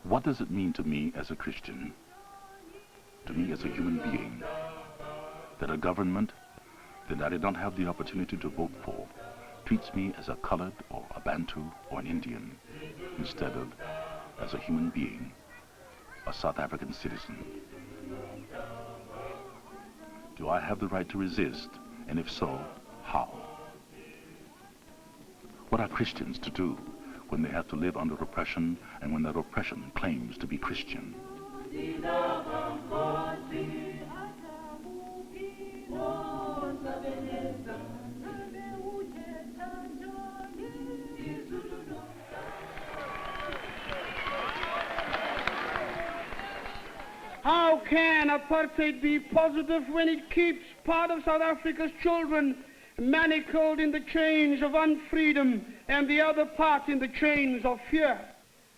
What does it mean to me as a Christian, to me as a human being, that a government that I did not have the opportunity to vote for treats me as a colored or a Bantu or an Indian instead of as a human being, a South African citizen? Do I have the right to resist? And if so, how? What are Christians to do when they have to live under oppression and when that oppression claims to be Christian? How can apartheid be positive when it keeps part of South Africa's children manacled in the chains of unfreedom and the other part in the chains of fear?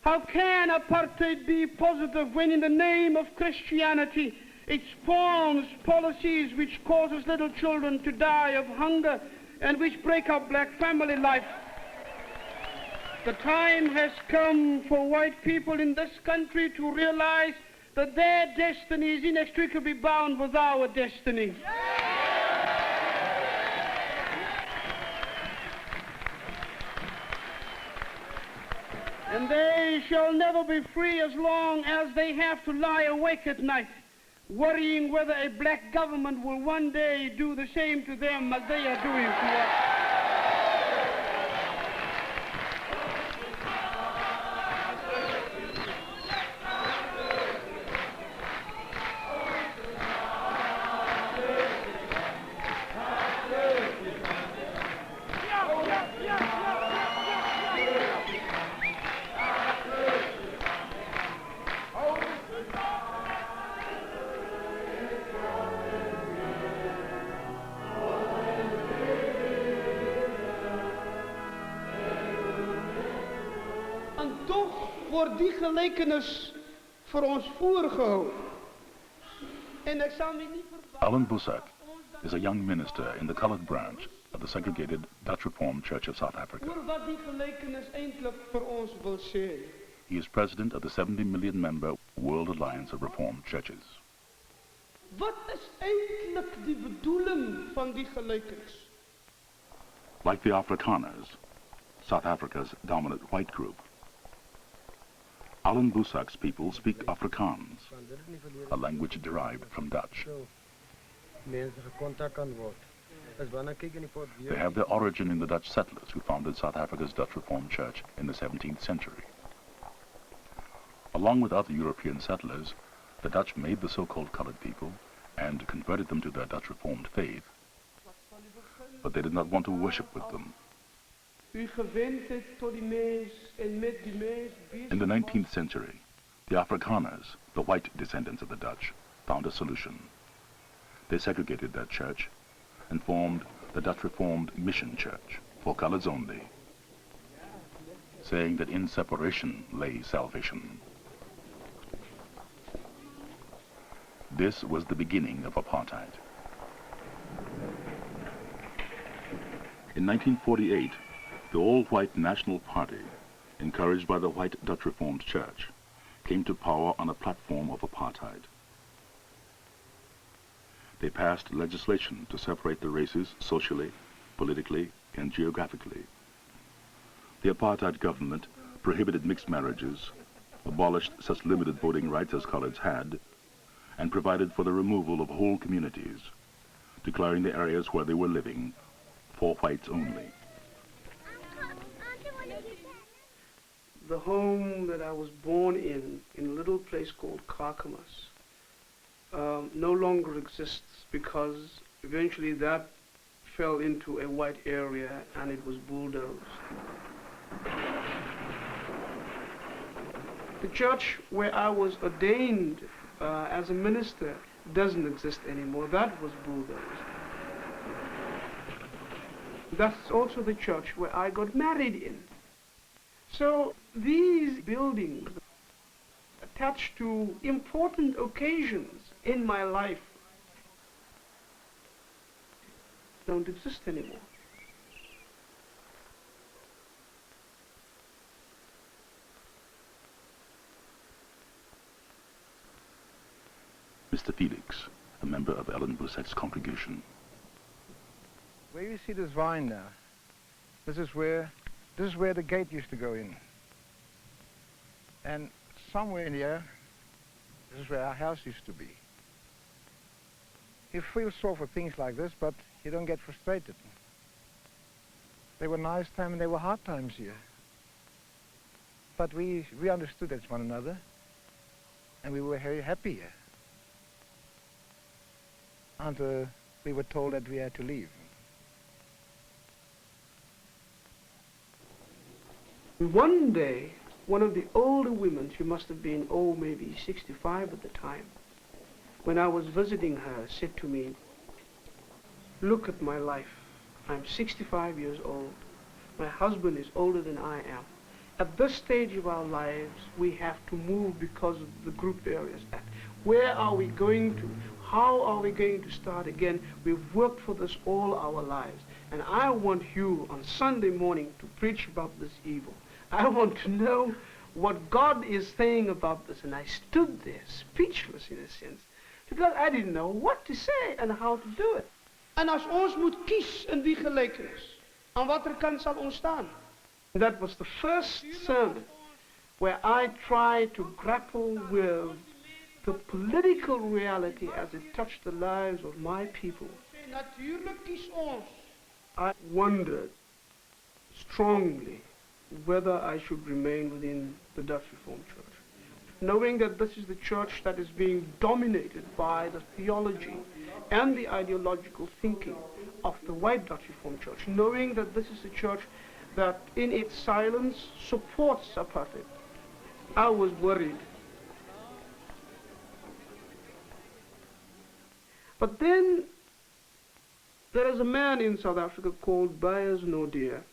How can apartheid be positive when in the name of Christianity it spawns policies which causes little children to die of hunger and which break up black family life? The time has come for white people in this country to realize that their destiny is inextricably bound with our destiny. And they shall never be free as long as they have to lie awake at night, worrying whether a black government will one day do the same to them as they are doing to us. Wordt die gelijkenis voor ons voorgehouden. En ik zal me niet verbazen. Allan Boesak is a young minister in the colored branch of the segregated Dutch Reformed Church of South Africa. Hoor wat die gelijkenis eindelijk voor ons wil zeggen. He is president of the 70 million member World Alliance of Reformed Churches. Wat is eindelijk die bedoeling van die gelijkenis? Like the Afrikaners, South Africa's dominant white group, Allan Boesak's people speak Afrikaans, a language derived from Dutch. They have their origin in the Dutch settlers who founded South Africa's Dutch Reformed Church in the 17th century. Along with other European settlers, the Dutch made the so-called colored people and converted them to their Dutch Reformed faith, but they did not want to worship with them. In the 19th century, the Afrikaners, the white descendants of the Dutch, found a solution. They segregated their church and formed the Dutch Reformed Mission Church for coloreds only, saying that in separation lay salvation. This was the beginning of apartheid. In 1948, the all-white National Party, encouraged by the white Dutch Reformed Church, came to power on a platform of apartheid. They passed legislation to separate the races socially, politically, and geographically. The apartheid government prohibited mixed marriages, abolished such limited voting rights as coloreds had, and provided for the removal of whole communities, declaring the areas where they were living for whites only. The home that I was born in a little place called Clackamas, no longer exists because eventually that fell into a white area and it was bulldozed. The church where I was ordained as a minister doesn't exist anymore. That was bulldozed. That's also the church where I got married in. So these buildings attached to important occasions in my life don't exist anymore. Mr. Felix, a member of Allan Boesak's congregation. Where you see this vine now, this is where the gate used to go in. And somewhere in here, this is where our house used to be. You feel sore for things like this, but you don't get frustrated. There were nice times and there were hard times here. But we understood as one another, and we were very happy here. Until we were told that we had to leave. One day, one of the older women, she must have been, maybe 65 at the time, when I was visiting her, said to me, "Look at my life. I'm 65 years old. My husband is older than I am. At this stage of our lives, we have to move because of the group areas. Where are we going to? How are we going to start again? We've worked for this all our lives. And I want you on Sunday morning to preach about this evil. I want to know what God is saying about this." And I stood there speechless in a sense, because I didn't know what to say and how to do it. En as ons moet kies in die gelijkenis, aan watter kant sal ons staan? That was the first sermon where I tried to grapple with the political reality as it touched the lives of my people. Natuurlijk kies ons. I wondered strongly whether I should remain within the Dutch Reformed Church, knowing that this is the church that is being dominated by the theology and the ideological thinking of the white Dutch Reformed Church, knowing that this is a church that in its silence supports apartheid. I was worried. But then there is a man in South Africa called Byers Naudé,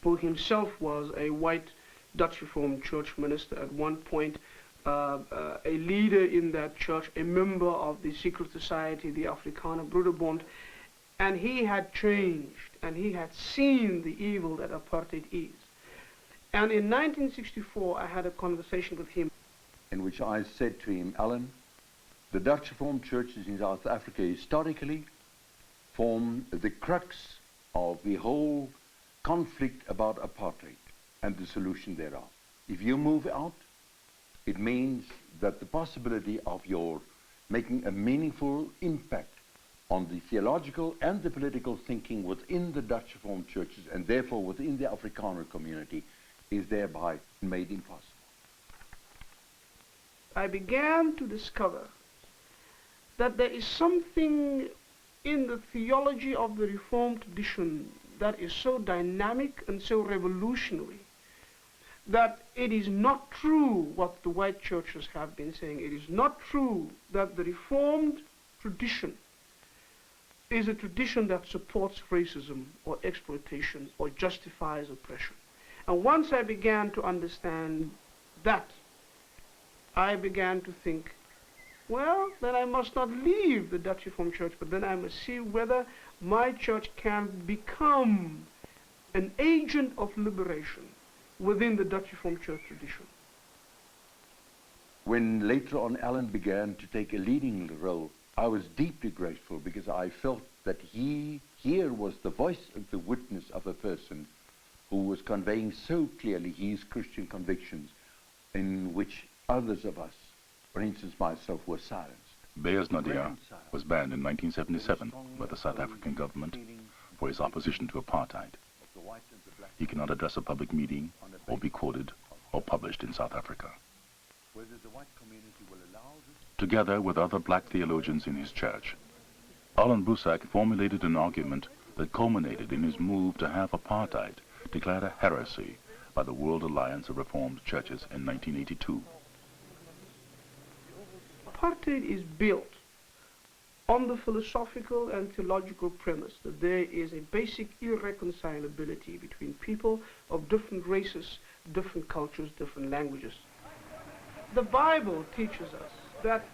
who himself was a white Dutch Reformed Church minister at one point, a leader in that church, a member of the secret society, the Afrikaner Broederbond, and he had changed, and he had seen the evil that apartheid is. And in 1964, I had a conversation with him, in which I said to him, "Allan, the Dutch Reformed churches in South Africa historically form the crux of the whole conflict about apartheid and the solution thereof. If you move out, it means that the possibility of your making a meaningful impact on the theological and the political thinking within the Dutch Reformed churches, and therefore within the Afrikaner community, is thereby made impossible." I began to discover that there is something in the theology of the Reformed tradition that is so dynamic and so revolutionary that it is not true what the white churches have been saying. It is not true that the Reformed tradition is a tradition that supports racism or exploitation or justifies oppression. And once I began to understand that, I began to think, well, then I must not leave the Dutch Reformed Church, but then I must see whether my church can become an agent of liberation within the Dutch Reformed Church tradition. When later on Allan began to take a leading role, I was deeply grateful, because I felt that here was the voice of the witness of a person who was conveying so clearly his Christian convictions, in which others of us, for instance myself, were silenced. Byers Naudé was banned in 1977 by the South African government for his opposition to apartheid. He cannot address a public meeting or be quoted or published in South Africa. Together with other black theologians in his church, Allan Boesak formulated an argument that culminated in his move to have apartheid declared a heresy by the World Alliance of Reformed Churches in 1982. Apartheid is built on the philosophical and theological premise that there is a basic irreconcilability between people of different races, different cultures, different languages. The Bible teaches us that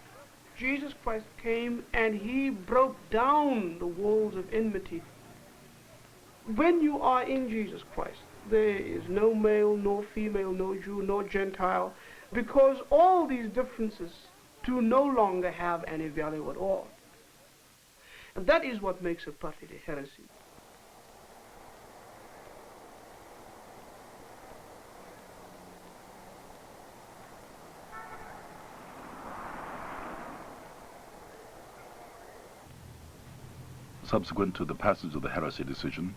Jesus Christ came and he broke down the walls of enmity. When you are in Jesus Christ, there is no male, nor female, no Jew, nor Gentile, because all these differences to no longer have any value at all. And that is what makes apartheid a heresy. Subsequent to the passage of the heresy decision,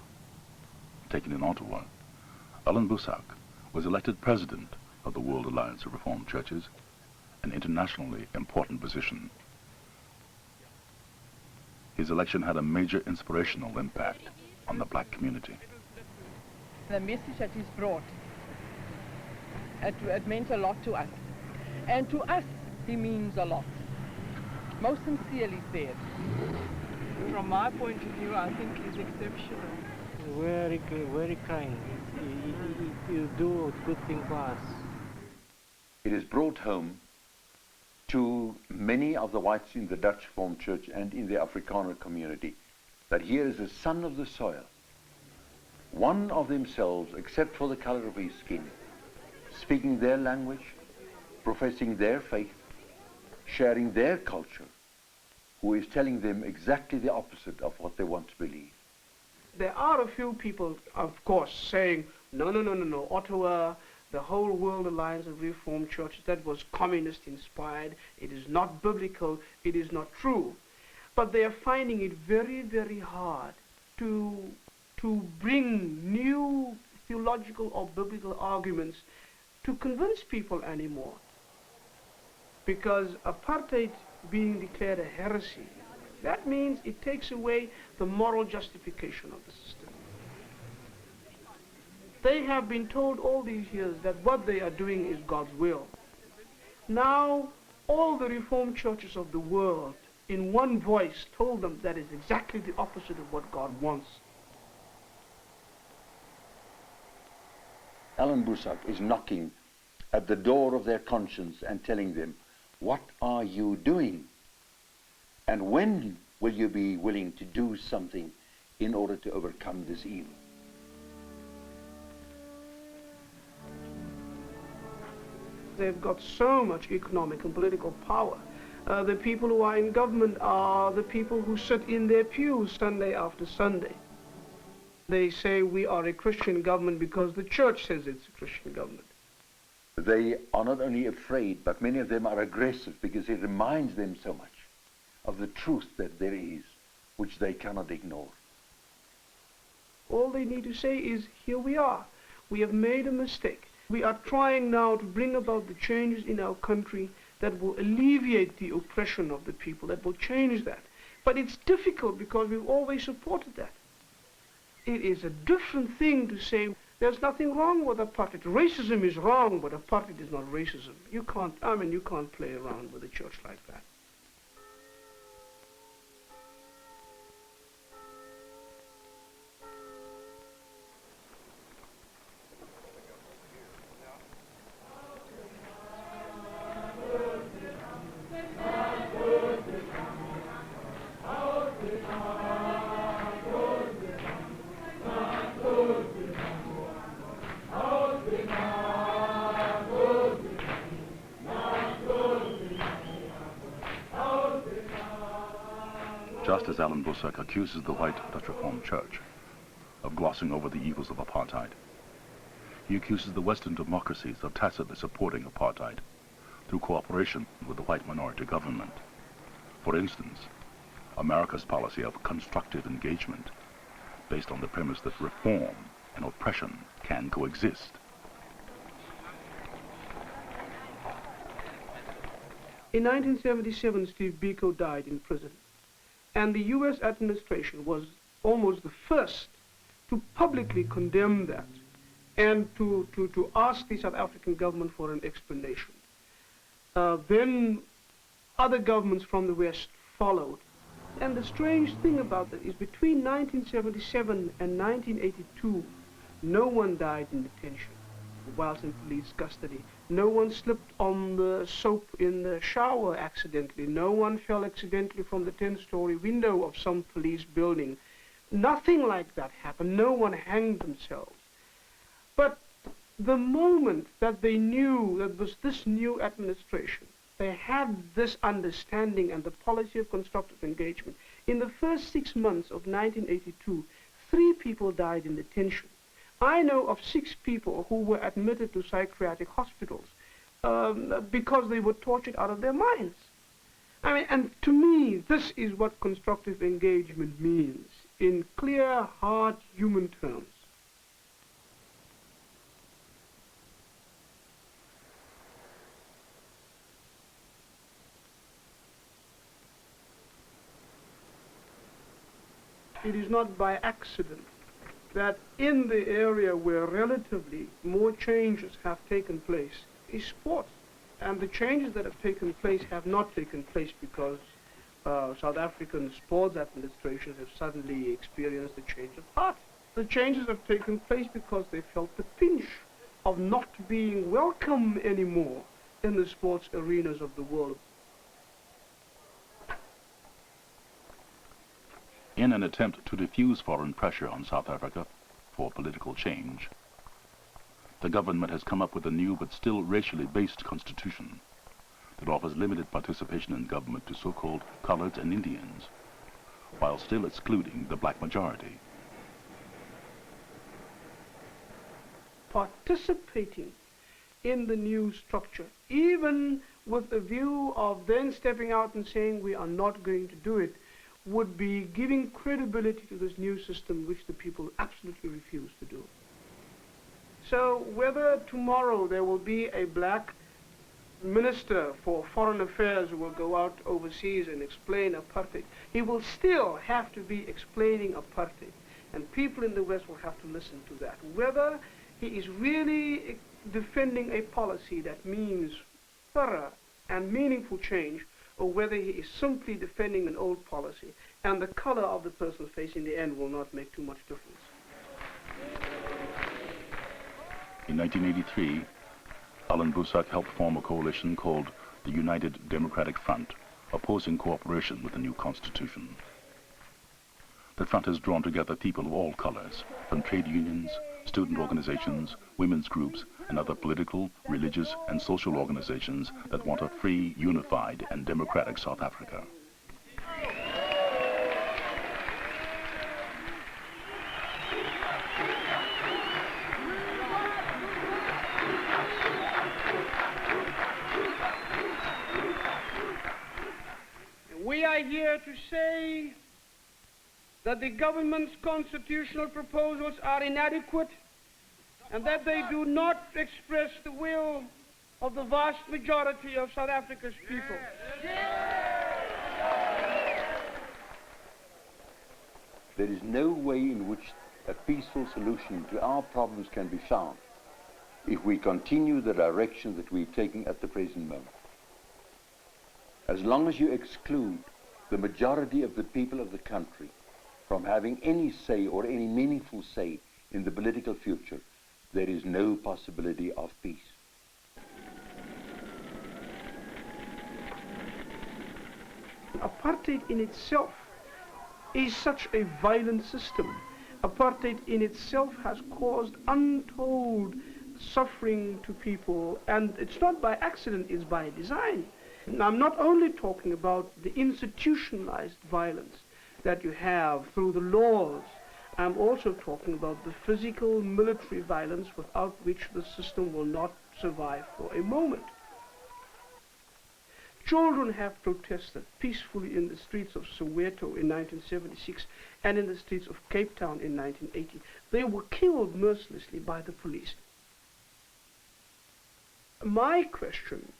taken in Ottawa, Allan Boesak was elected president of the World Alliance of Reformed Churches, an internationally important position. His election had a major inspirational impact on the black community. The message that is brought, it meant a lot to us. And to us, he means a lot. Most sincerely said. From my point of view, I think he's exceptional. Very kind. You do a good thing for us. It is brought home to many of the whites in the Dutch Reformed Church and in the Afrikaner community that here is a son of the soil, one of themselves except for the color of his skin, speaking their language, professing their faith, sharing their culture, who is telling them exactly the opposite of what they want to believe. There are a few people, of course, saying, no, Ottawa, the whole World Alliance of Reformed Churches, that was communist-inspired, it is not biblical, it is not true. But they are finding it very, very hard to bring new theological or biblical arguments to convince people anymore. Because apartheid being declared a heresy, that means it takes away the moral justification of the system. They have been told all these years that what they are doing is God's will. Now, all the Reformed churches of the world, in one voice, told them that is exactly the opposite of what God wants. Allan Boesak is knocking at the door of their conscience and telling them, what are you doing? And when will you be willing to do something in order to overcome this evil? They've got so much economic and political power. The people who are in government are the people who sit in their pews Sunday after Sunday. They say we are a Christian government because the church says it's a Christian government. They are not only afraid, but many of them are aggressive because it reminds them so much of the truth that there is, which they cannot ignore. All they need to say is, here we are. We have made a mistake. We are trying now to bring about the changes in our country that will alleviate the oppression of the people, that will change that. But it's difficult because we've always supported that. It is a different thing to say, there's nothing wrong with apartheid. Racism is wrong, but apartheid is not racism. You can't play around with a church like that. Just as Allan Boesak accuses the white Dutch Reformed Church of glossing over the evils of apartheid, he accuses the Western democracies of tacitly supporting apartheid through cooperation with the white minority government. For instance, America's policy of constructive engagement based on the premise that reform and oppression can coexist. In 1977, Steve Biko died in prison. And the U.S. administration was almost the first to publicly condemn that and to ask the South African government for an explanation. Then other governments from the West followed. And the strange thing about that is between 1977 and 1982, no one died in detention whilst in police custody. No one slipped on the soap in the shower accidentally. No one fell accidentally from the 10-story window of some police building. Nothing like that happened. No one hanged themselves. But the moment that they knew that was this new administration, they had this understanding and the policy of constructive engagement, in the first 6 months of 1982, 3 people died in detention. I know of 6 people who were admitted to psychiatric hospitals because they were tortured out of their minds. I mean, and to me, this is what constructive engagement means in clear, hard, human terms. It is not by accident that in the area where relatively more changes have taken place is sports. And the changes that have taken place have not taken place because South African sports administrations have suddenly experienced a change of heart. The changes have taken place because they felt the pinch of not being welcome anymore in the sports arenas of the world. In an attempt to diffuse foreign pressure on South Africa for political change, the government has come up with a new but still racially based constitution that offers limited participation in government to so-called coloreds and Indians, while still excluding the black majority. Participating in the new structure, even with a view of then stepping out and saying we are not going to do it, would be giving credibility to this new system which the people absolutely refuse to do. So whether tomorrow there will be a black minister for foreign affairs who will go out overseas and explain apartheid, he will still have to be explaining apartheid, and people in the West will have to listen to that. Whether he is really defending a policy that means thorough and meaningful change, or whether he is simply defending an old policy, and the color of the person's face in the end will not make too much difference. In 1983, Allan Boesak helped form a coalition called the United Democratic Front, opposing cooperation with the new constitution. The front has drawn together people of all colors, from trade unions, student organizations, women's groups, and other political, religious, and social organizations that want a free, unified, and democratic South Africa. We are here to say that the government's constitutional proposals are inadequate and that they do not express the will of the vast majority of South Africa's people. There is no way in which a peaceful solution to our problems can be found if we continue the direction that we're taking at the present moment. As long as you exclude the majority of the people of the country from having any say or any meaningful say in the political future, there is no possibility of peace. Apartheid in itself is such a violent system. Apartheid in itself has caused untold suffering to people, and it's not by accident, it's by design. Now, I'm not only talking about the institutionalized violence that you have through the laws, I'm also talking about the physical military violence without which the system will not survive for a moment. Children have protested peacefully in the streets of Soweto in 1976 and in the streets of Cape Town in 1980. They were killed mercilessly by the police. My question,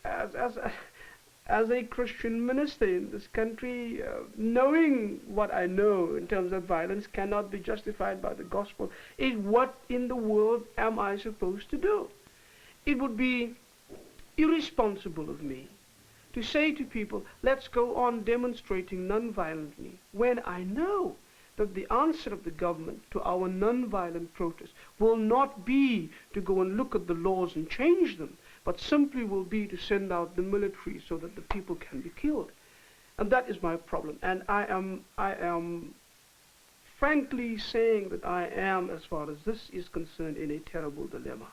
as a Christian minister in this country, knowing what I know in terms of violence cannot be justified by the gospel, is what in the world am I supposed to do? It would be irresponsible of me to say to people, let's go on demonstrating non-violently, when I know that the answer of the government to our non-violent protest will not be to go and look at the laws and change them, but simply will be to send out the military so that the people can be killed. And that is my problem. And I am frankly saying that I am, as far as this is concerned, in a terrible dilemma.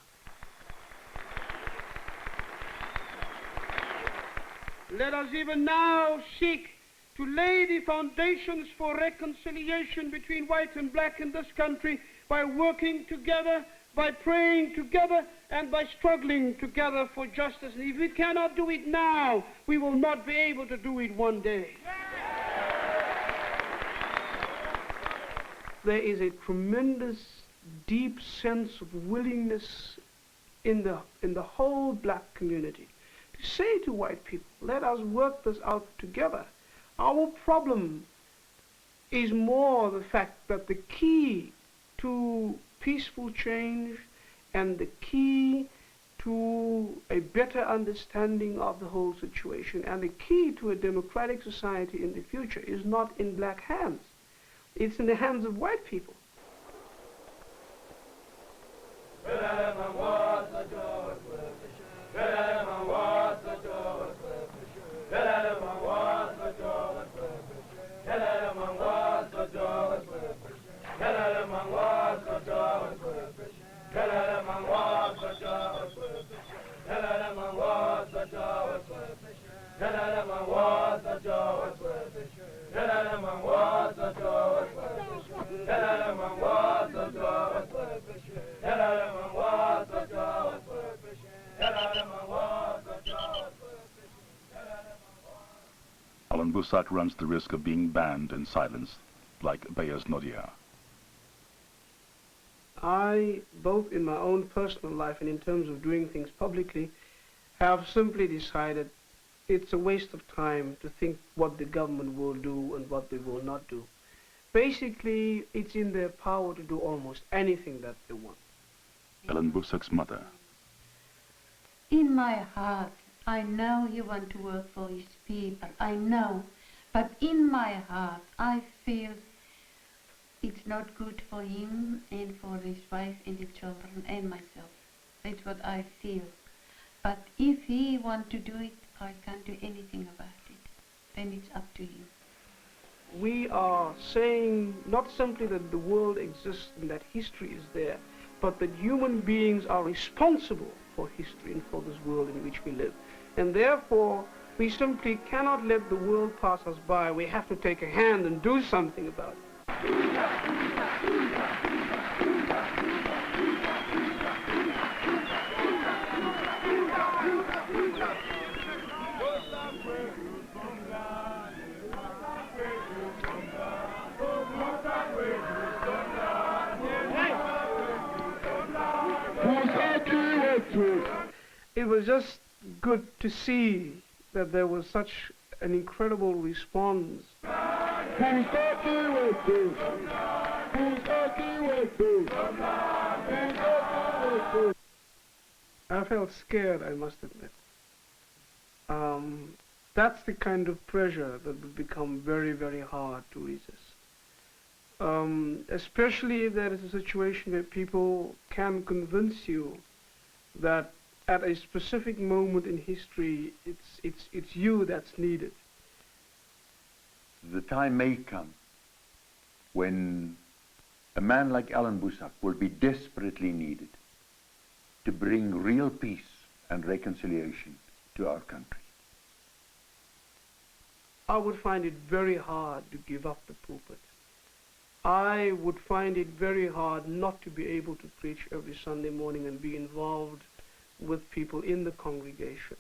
Let us even now seek to lay the foundations for reconciliation between white and black in this country by working together, by praying together, and by struggling together for justice. And if we cannot do it now, we will not be able to do it one day. There is a tremendous, deep sense of willingness in the whole black community to say to white people, let us work this out together. Our problem is more the fact that the key to peaceful change and the key to a better understanding of the whole situation and the key to a democratic society in the future is not in black hands. It's in the hands of white people. Allan Boesak runs the risk of being banned and silenced, like Bayers Nodia. I, both in my own personal life and in terms of doing things publicly, have simply decided it's a waste of time to think what the government will do and what they will not do. Basically, it's in their power to do almost anything that they want. Allan Boesak's mother. In my heart, I know you want to work for his people, I know. But in my heart, I feel it's not good for him and for his wife and the children and myself. That's what I feel. But if he wants to do it, I can't do anything about it. Then it's up to him. We are saying not simply that the world exists and that history is there, but that human beings are responsible for history and for this world in which we live. And therefore, we simply cannot let the world pass us by. We have to take a hand and do something about it. It was just good to see that there was such an incredible response. I felt scared, I must admit. That's the kind of pressure that would become very, very hard to resist. Especially if there is a situation where people can convince you that at a specific moment in history, it's you that's needed. The time may come when a man like Allan Boesak will be desperately needed to bring real peace and reconciliation to our country. I would find it very hard to give up the pulpit. I would find it very hard not to be able to preach every Sunday morning and be involved with people in the congregation.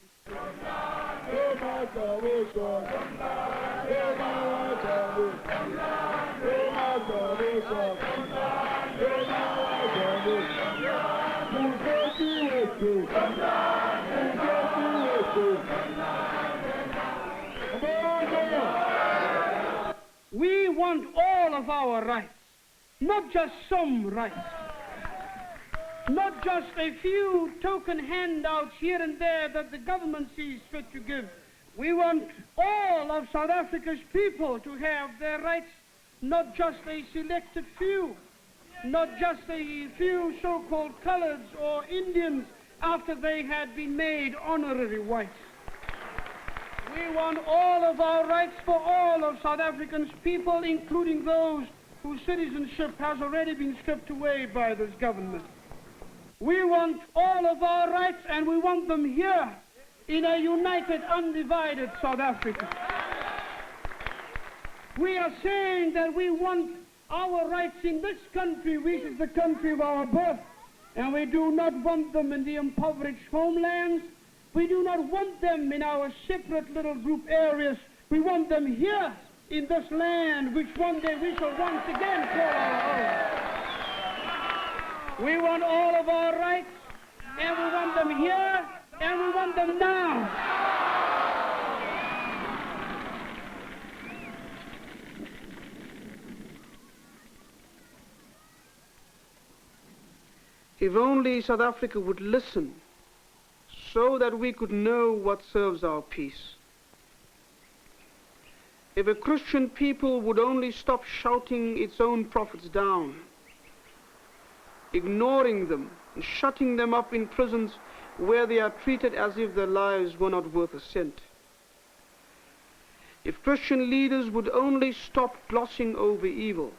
We want all of our rights, not just some rights. Not just a few token handouts here and there that the government sees fit to give. We want all of South Africa's people to have their rights, not just a selected few, not just a few so-called coloreds or Indians after they had been made honorary whites. We want all of our rights for all of South Africa's people, including those whose citizenship has already been stripped away by this government. We want all of our rights, and we want them here in a united, undivided South Africa. We are saying that we want our rights in this country, which is the country of our birth, and we do not want them in the impoverished homelands. We do not want them in our separate little group areas. We want them here in this land, which one day we shall once again call our own. We want all of our rights, and we want them here, and we want them now. If only South Africa would listen, so that we could know what serves our peace. If a Christian people would only stop shouting its own prophets down, ignoring them and shutting them up in prisons where they are treated as if their lives were not worth a cent. If Christian leaders would only stop glossing over evil,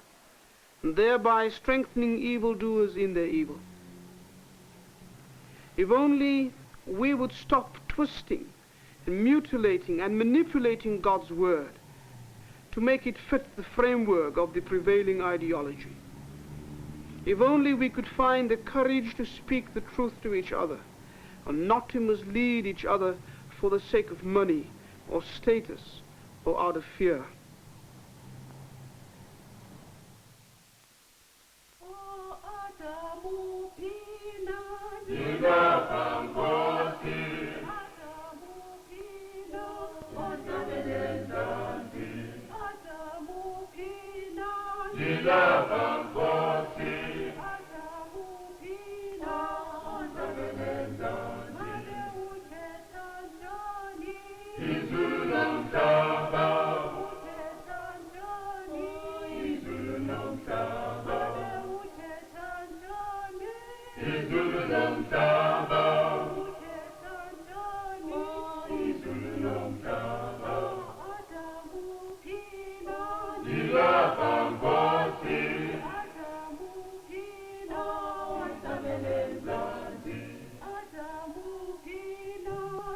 and thereby strengthening evildoers in their evil. If only we would stop twisting and mutilating and manipulating God's word to make it fit the framework of the prevailing ideology. If only we could find the courage to speak the truth to each other and not to mislead each other for the sake of money or status or out of fear.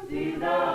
Dina